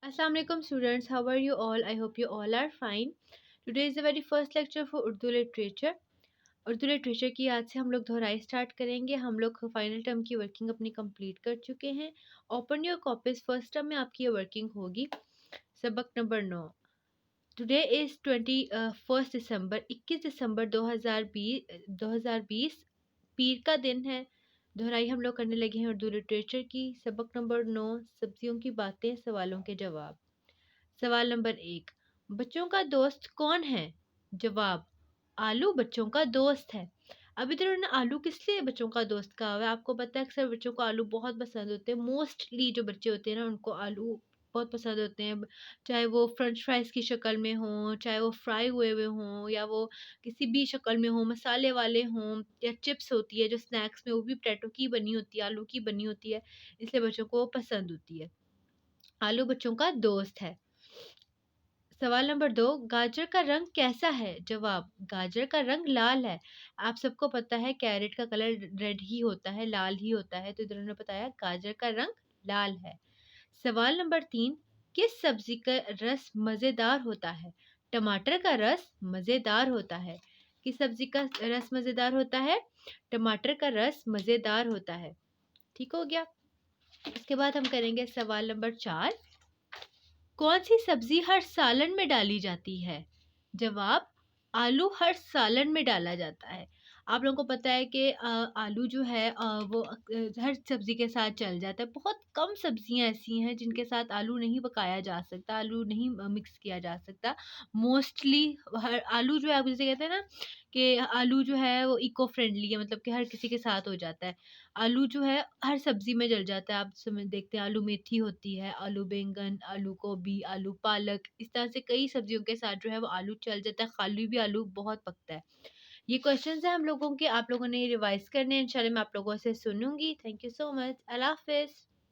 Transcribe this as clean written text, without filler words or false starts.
Assalamu alaikum students, how are you all? I hope you all are fine. Today is the very first lecture for Urdu literature. Urdu literature की आज से हम लोग दोहराई start करेंगे। हम लोग फाइनल टर्म की वर्किंग अपनी कंप्लीट कर चुके हैं। Open your copies, first term में आपकी ये वर्किंग होगी। सबक नंबर 9। टुडे इज़ 21 दिसंबर 21 दिसंबर 2020 पीर का दिन है। दोहराई हम लोग करने लगे हैं उर्दू लिटरेचर की। सबक नंबर 9, सब्जियों की बातें, सवालों के जवाब। सवाल नंबर 1, बच्चों का दोस्त कौन है? जवाब, आलू बच्चों का दोस्त है। अब इधर उन्होंने आलू किस लिए बच्चों का दोस्त कहा हुआ है? आपको पता है अक्सर बच्चों को आलू बहुत पसंद होते हैं। मोस्टली जो बच्चे होते हैं ना उनको आलू बहुत पसंद होते हैं। चाहे वो फ्रेंच फ्राइज की शक्ल में हों, चाहे वो फ्राई हुए हुए हों, या वो किसी भी शक्ल में हों, मसाले वाले हों, या चिप्स होती है जो स्नैक्स में, वो भी पोटैटो की बनी होती है, आलू की बनी होती है, इसलिए बच्चों को वो पसंद होती है। आलू बच्चों का दोस्त है। सवाल नंबर 2, गाजर का रंग कैसा है? जवाब, गाजर का रंग लाल है। आप सबको पता है कैरेट का कलर रेड ही होता है, लाल ही होता है, तो इधर उन्होंने बताया गाजर का रंग लाल है। सवाल नंबर 3, किस सब्जी का रस मज़ेदार होता है? टमाटर का रस मज़ेदार होता है। किस सब्जी का रस मज़ेदार होता है? टमाटर का रस मज़ेदार होता है। ठीक हो गया। इसके बाद हम करेंगे सवाल नंबर 4, कौन सी सब्जी हर सालन में डाली जाती है? जवाब, आलू हर सालन में डाला जाता है। आप लोगों को पता है कि आलू जो है वो हर सब्जी के साथ चल जाता है। बहुत कम सब्जियां ऐसी हैं जिनके साथ आलू नहीं पकाया जा सकता, आलू नहीं मिक्स किया जा सकता। मोस्टली हर आलू जो है, आप जैसे कहते हैं ना कि आलू जो है वो इको फ्रेंडली है, मतलब कि हर किसी के साथ हो जाता है। आलू जो है हर सब्ज़ी में डल जाता है। आप समझ देखते हैं आलू मेथी होती है, आलू बैंगन, आलू गोभी, आलू पालक, इस तरह से कई सब्जियों के साथ जो है वो आलू चल जाता है। खाली भी आलू बहुत पकता है। ये क्वेश्चंस हैं हम लोगों के, आप लोगों ने रिवाइज़ करने हैं। इंशाल्लाह मैं आप लोगों से सुनूँगी। Thank you so much. अल्लाह हाफ़िज़।